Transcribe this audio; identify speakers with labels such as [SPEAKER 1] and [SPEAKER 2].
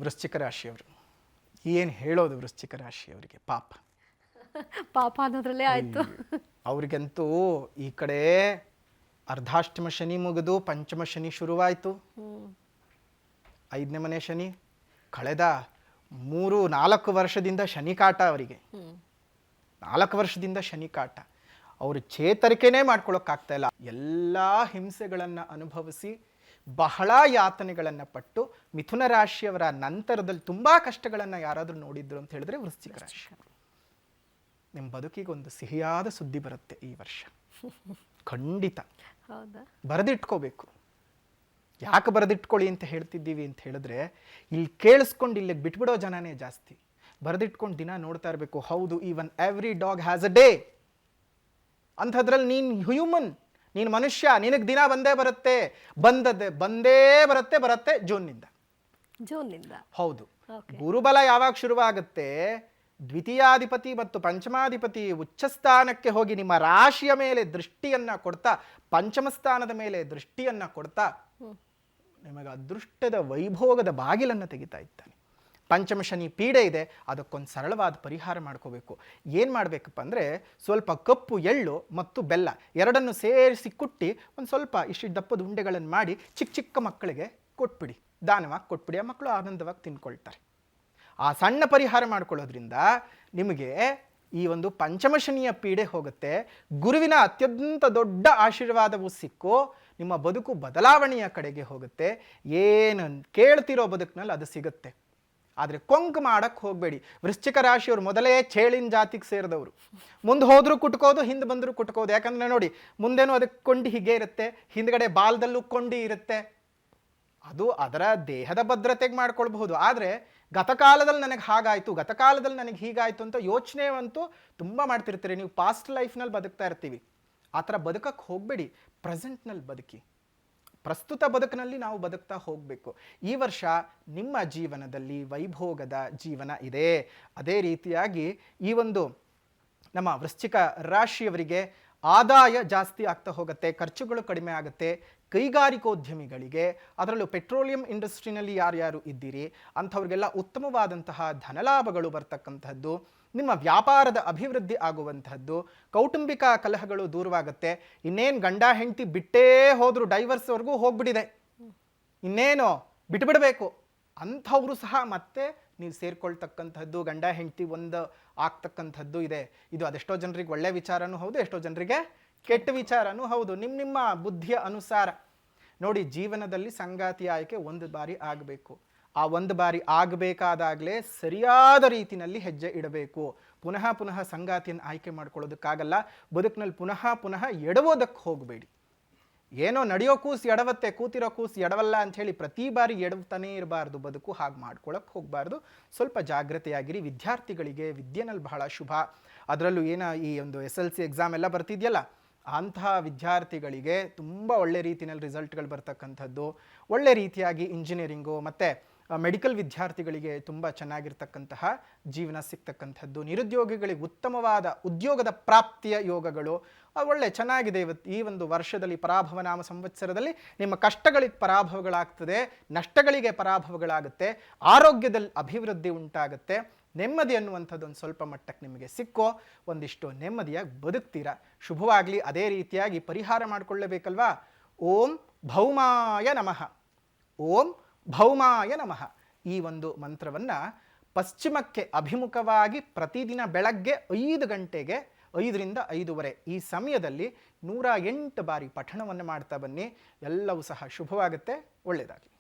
[SPEAKER 1] ವೃಶ್ಚಿಕ ರಾಶಿಯವರು ಏನು ಹೇಳೋದು ವೃಶ್ಚಿಕ ರಾಶಿಯವರಿಗೆ ಪಾಪ
[SPEAKER 2] ಪಾಪ ಅನ್ನೋದ್ರಲ್ಲೇ ಆಯ್ತು.
[SPEAKER 1] ಅವ್ರಿಗಂತೂ ಈ ಕಡೆ ಅರ್ಧಾಷ್ಟಮ ಶನಿ ಮುಗಿದು ಪಂಚಮ ಶನಿ ಶುರುವಾಯಿತು. 5ನೇ ಮನೆ ಶನಿ ಕಳೆದ 3-4 ವರ್ಷದಿಂದ ಶನಿ ಕಾಟ ಅವರಿಗೆ. 4 ವರ್ಷದಿಂದ ಶನಿ ಕಾಟ. ಅವರು ಚೇತರಿಕೆನೇ ಮಾಡ್ಕೊಳ್ಳೋಕ್ಕಾಗ್ತಾ ಇಲ್ಲ. ಎಲ್ಲ ಹಿಂಸೆಗಳನ್ನು ಅನುಭವಿಸಿ ಬಹಳ ಯಾತನೆಗಳನ್ನು ಪಟ್ಟು ಮಿಥುನ ರಾಶಿಯವರ ನಂತರದಲ್ಲಿ ತುಂಬಾ ಕಷ್ಟಗಳನ್ನು ಯಾರಾದರೂ ನೋಡಿದ್ರು ಅಂತ ಹೇಳಿದ್ರೆ ವೃಶ್ಚಿಕ ರಾಶಿ. ನಿಮ್ಮ ಬದುಕಿಗೆ ಒಂದು ಸಿಹಿಯಾದ ಸುದ್ದಿ ಬರುತ್ತೆ ಈ ವರ್ಷ, ಖಂಡಿತ. ಬರೆದಿಟ್ಕೋಬೇಕು. ಯಾಕೆ ಬರೆದಿಟ್ಕೊಳ್ಳಿ ಅಂತ ಹೇಳ್ತಿದ್ದೀವಿ ಅಂತ ಹೇಳಿದ್ರೆ, ಇಲ್ಲಿ ಕೇಳಿಸ್ಕೊಂಡು ಇಲ್ಲಿಗೆ ಬಿಟ್ಬಿಡೋ ಜನನೇ ಜಾಸ್ತಿ. ಬರೆದಿಟ್ಕೊಂಡು ದಿನ ನೋಡ್ತಾ ಇರಬೇಕು. ಹೌದು, even every dog has a day. ಅಂಥದ್ರಲ್ಲಿ ನೀನು ಹ್ಯೂಮನ್, ನೀನು ಮನುಷ್ಯ, ನಿನಗೆ ದಿನ ಬಂದೇ ಬರುತ್ತೆ. ಬಂದೇ ಬರುತ್ತೆ ಜೂನ್ನಿಂದ. ಹೌದು. ಗುರುಬಲ ಯಾವಾಗ ಶುರುವಾಗುತ್ತೆ, ದ್ವಿತೀಯಾಧಿಪತಿ ಮತ್ತು ಪಂಚಮಾಧಿಪತಿ ಉಚ್ಚ ಸ್ಥಾನಕ್ಕೆ ಹೋಗಿ ನಿಮ್ಮ ರಾಶಿಯ ಮೇಲೆ ದೃಷ್ಟಿಯನ್ನ ಕೊಡ್ತಾ, ಪಂಚಮ ಸ್ಥಾನದ ಮೇಲೆ ದೃಷ್ಟಿಯನ್ನ ಕೊಡ್ತಾ ನಿಮಗೆ ಅದೃಷ್ಟದ ವೈಭೋಗದ ಬಾಗಿಲನ್ನು ತೆಗಿತಾ ಇದ್ದಾನೆ. ಪಂಚಮ ಶನಿ ಪೀಡೆ ಇದೆ, ಅದಕ್ಕೊಂದು ಸರಳವಾದ ಪರಿಹಾರ ಮಾಡ್ಕೋಬೇಕು. ಏನು ಮಾಡಬೇಕಪ್ಪ ಅಂದರೆ, ಸ್ವಲ್ಪ ಕಪ್ಪು ಎಳ್ಳು ಮತ್ತು ಬೆಲ್ಲ ಎರಡನ್ನು ಸೇರಿಸಿ ಕುಟ್ಟಿ ಒಂದು ಸ್ವಲ್ಪ ಇಷ್ಟು ದಪ್ಪದ ಉಂಡೆಗಳನ್ನು ಮಾಡಿ ಚಿಕ್ಕ ಚಿಕ್ಕ ಮಕ್ಕಳಿಗೆ ಕೊಟ್ಬಿಡಿ, ದಾನವಾಗಿ ಕೊಟ್ಬಿಡಿ. ಆ ಮಕ್ಕಳು ಆನಂದವಾಗಿ ತಿನ್ಕೊಳ್ತಾರೆ. ಆ ಸಣ್ಣ ಪರಿಹಾರ ಮಾಡ್ಕೊಳ್ಳೋದ್ರಿಂದ ನಿಮಗೆ ಈ ಒಂದು ಪಂಚಮ ಶನಿಯ ಪೀಡೆ ಹೋಗುತ್ತೆ. ಗುರುವಿನ ಅತ್ಯಂತ ದೊಡ್ಡ ಆಶೀರ್ವಾದವು ಸಿಕ್ಕು ನಿಮ್ಮ ಬದುಕು ಬದಲಾವಣೆಯ ಕಡೆಗೆ ಹೋಗುತ್ತೆ. ಏನು ಕೇಳ್ತಿರೋ ಬದುಕಿನಲ್ಲಿ ಅದು ಸಿಗುತ್ತೆ. ಆದರೆ ಕೊಂಕು ಮಾಡಕ್ಕೆ ಹೋಗಬೇಡಿ. ವೃಶ್ಚಿಕ ರಾಶಿಯವರು ಮೊದಲೇ ಚೇಳಿನ ಜಾತಿಗೆ ಸೇರಿದವರು. ಮುಂದೆ ಹೋದರೂ ಕುಟ್ಕೋದು, ಹಿಂದೆ ಬಂದರೂ ಕುಟ್ಕೋದು. ಯಾಕಂದರೆ ನೋಡಿ, ಮುಂದೇನೂ ಅದಕ್ಕೆ ಕೊಂಡಿ ಹೀಗೆ ಇರುತ್ತೆ, ಹಿಂದ್ಗಡೆ ಬಾಲದಲ್ಲೂ ಕೊಂಡಿ ಇರುತ್ತೆ. ಅದು ಅದರ ದೇಹದ ಭದ್ರತೆಗೆ ಮಾಡ್ಕೊಳ್ಬಹುದು. ಆದರೆ ಗತಕಾಲದಲ್ಲಿ ನನಗೆ ಹಾಗಾಯಿತು, ಗತಕಾಲದಲ್ಲಿ ನನಗೆ ಹೀಗಾಯಿತು ಅಂತ ಯೋಚನೆ ಅಂತೂ ತುಂಬ ಮಾಡ್ತಿರ್ತೀರಿ ನೀವು. ಪಾಸ್ಟ್ ಲೈಫ್ನಲ್ಲಿ ಬದುಕ್ತಾ ಇರ್ತೀವಿ. ಆ ಥರ ಬದುಕಕ್ಕೆ ಹೋಗಬೇಡಿ. ಪ್ರೆಸೆಂಟ್ನಲ್ಲಿ ಬದುಕಿ. ಪ್ರಸ್ತುತ ಬದುಕಿನಲ್ಲಿ ನಾವು ಬದುಕ್ತಾ ಹೋಗಬೇಕು. ಈ ವರ್ಷ ನಿಮ್ಮ ಜೀವನದಲ್ಲಿ ವೈಭೋಗದ ಜೀವನ ಇದೆ. ಅದೇ ರೀತಿಯಾಗಿ ಈ ಒಂದು ನಮ್ಮ ವೃಶ್ಚಿಕ ರಾಶಿಯವರಿಗೆ ಆದಾಯ ಜಾಸ್ತಿ ಆಗ್ತಾ ಹೋಗುತ್ತೆ, ಖರ್ಚುಗಳು ಕಡಿಮೆ ಆಗುತ್ತೆ. ಕೈಗಾರಿಕೋದ್ಯಮಿಗಳಿಗೆ, ಅದರಲ್ಲೂ ಪೆಟ್ರೋಲಿಯಂ ಇಂಡಸ್ಟ್ರಿನಲ್ಲಿ ಯಾರ್ಯಾರು ಇದ್ದೀರಿ ಅಂಥವ್ರಿಗೆಲ್ಲ ಉತ್ತಮವಾದಂತಹ ಧನಲಾಭಗಳು ಬರ್ತಕ್ಕಂಥದ್ದು, ನಿಮ್ಮ ವ್ಯಾಪಾರದ ಅಭಿವೃದ್ಧಿ ಆಗುವಂತಹದ್ದು, ಕೌಟುಂಬಿಕ ಕಲಹಗಳು ದೂರವಾಗುತ್ತೆ. ಇನ್ನೇನು ಗಂಡ ಹೆಂಡತಿ ಬಿಟ್ಟೇ ಹೋದರೂ ಡೈವರ್ಸ್ವರೆಗೂ ಹೋಗ್ಬಿಟ್ಟಿದೆ, ಇನ್ನೇನು ಬಿಟ್ಬಿಡಬೇಕು ಅಂಥವರು ಸಹ ಮತ್ತೆ ನೀವು ಸೇರ್ಕೊಳ್ತಕ್ಕಂಥದ್ದು, ಗಂಡ ಹೆಂಡತಿ ಒಂದು ಆಗ್ತಕ್ಕಂಥದ್ದು ಇದೆ. ಇದು ಅದೆಷ್ಟೋ ಜನರಿಗೆ ಒಳ್ಳೆ ವಿಚಾರನೂ ಹೌದು, ಎಷ್ಟೋ ಜನರಿಗೆ ಕೆಟ್ಟ ವಿಚಾರನೂ ಹೌದು. ನಿಮ್ಮ ಬುದ್ಧಿಯ ಅನುಸಾರ ನೋಡಿ. ಜೀವನದಲ್ಲಿ ಸಂಗಾತಿ ಆಯ್ಕೆ ಒಂದು ಬಾರಿ ಆಗಬೇಕು. ಆ ಒಂದು ಬಾರಿ ಆಗಬೇಕಾದಾಗಲೇ ಸರಿಯಾದ ರೀತಿಯಲ್ಲಿ ಹೆಜ್ಜೆ ಇಡಬೇಕು. ಪುನಃ ಸಂಗಾತಿಯನ್ನು ಆಯ್ಕೆ ಮಾಡ್ಕೊಳ್ಳೋದಕ್ಕಾಗಲ್ಲ. ಬದುಕಿನಲ್ಲಿ ಪುನಃ ಎಡವೋದಕ್ಕೆ ಹೋಗಬೇಡಿ. ಏನೋ ನಡೆಯೋ ಕೂಸು ಎಡವತ್ತೆ, ಕೂತಿರೋ ಕೂಸು ಎಡವಲ್ಲ ಅಂಥೇಳಿ ಪ್ರತಿ ಬಾರಿ ಎಡವ್ತಾನೇ ಇರಬಾರ್ದು. ಬದುಕು ಹಾಗೆ ಮಾಡ್ಕೊಳ್ಳೋಕ್ಕೆ ಹೋಗಬಾರ್ದು. ಸ್ವಲ್ಪ ಜಾಗ್ರತೆಯಾಗಿರಿ. ವಿದ್ಯಾರ್ಥಿಗಳಿಗೆ ವಿದ್ಯೆನಲ್ಲಿ ಬಹಳ ಶುಭ. ಅದರಲ್ಲೂ ಈ ಒಂದು SLC ಎಕ್ಸಾಮ್ ಎಲ್ಲ ಬರ್ತಿದೆಯಲ್ಲ, ಅಂತಹ ವಿದ್ಯಾರ್ಥಿಗಳಿಗೆ ತುಂಬ ಒಳ್ಳೆ ರೀತಿಯಲ್ಲಿ ರಿಸಲ್ಟ್ಗಳು ಬರ್ತಕ್ಕಂಥದ್ದು. ಒಳ್ಳೆ ರೀತಿಯಾಗಿ ಇಂಜಿನಿಯರಿಂಗು ಮತ್ತು ಮೆಡಿಕಲ್ ವಿದ್ಯಾರ್ಥಿಗಳಿಗೆ ತುಂಬ ಚೆನ್ನಾಗಿರ್ತಕ್ಕಂತಹ ಜೀವನ ಸಿಗ್ತಕ್ಕಂಥದ್ದು. ನಿರುದ್ಯೋಗಿಗಳಿಗೆ ಉತ್ತಮವಾದ ಉದ್ಯೋಗದ ಪ್ರಾಪ್ತಿಯ ಯೋಗಗಳು ಒಳ್ಳೆ ಚೆನ್ನಾಗಿದೆ. ಈ ಒಂದು ವರ್ಷದಲ್ಲಿ ಪರಾಭವನಾಮ ಸಂವತ್ಸರದಲ್ಲಿ ನಿಮ್ಮ ಕಷ್ಟಗಳಿಗೆ ಪರಾಭವಗಳಾಗ್ತದೆ, ನಷ್ಟಗಳಿಗೆ ಪರಾಭವಗಳಾಗುತ್ತೆ, ಆರೋಗ್ಯದಲ್ಲಿ ಅಭಿವೃದ್ಧಿ ಉಂಟಾಗುತ್ತೆ. ನೆಮ್ಮದಿ ಅನ್ನುವಂಥದ್ದು ಒಂದು ಸ್ವಲ್ಪ ಮಟ್ಟಕ್ಕೆ ನಿಮಗೆ ಸಿಕ್ಕೋ ಒಂದಿಷ್ಟು ನೆಮ್ಮದಿಯಾಗಿ ಬದುಕ್ತೀರಾ. ಶುಭವಾಗಲಿ. ಅದೇ ರೀತಿಯಾಗಿ ಪರಿಹಾರ ಮಾಡಿಕೊಳ್ಳಬೇಕಲ್ವಾ. ಓಂ ಭೌಮಾಯ ನಮಃ, ಓಂ ಭೌಮಾಯ ನಮಃ ಈ ಒಂದು ಮಂತ್ರವನ್ನು ಪಶ್ಚಿಮಕ್ಕೆ ಅಭಿಮುಖವಾಗಿ ಪ್ರತಿದಿನ ಬೆಳಗ್ಗೆ 5 ಗಂಟೆಗೆ 5ರಿಂದ 5:30 ಈ ಸಮಯದಲ್ಲಿ 108 ಬಾರಿ ಪಠಣವನ್ನು ಮಾಡ್ತಾ ಬನ್ನಿ. ಎಲ್ಲವೂ ಸಹ ಶುಭವಾಗುತ್ತೆ. ಒಳ್ಳೆಯದಾಗಲಿ.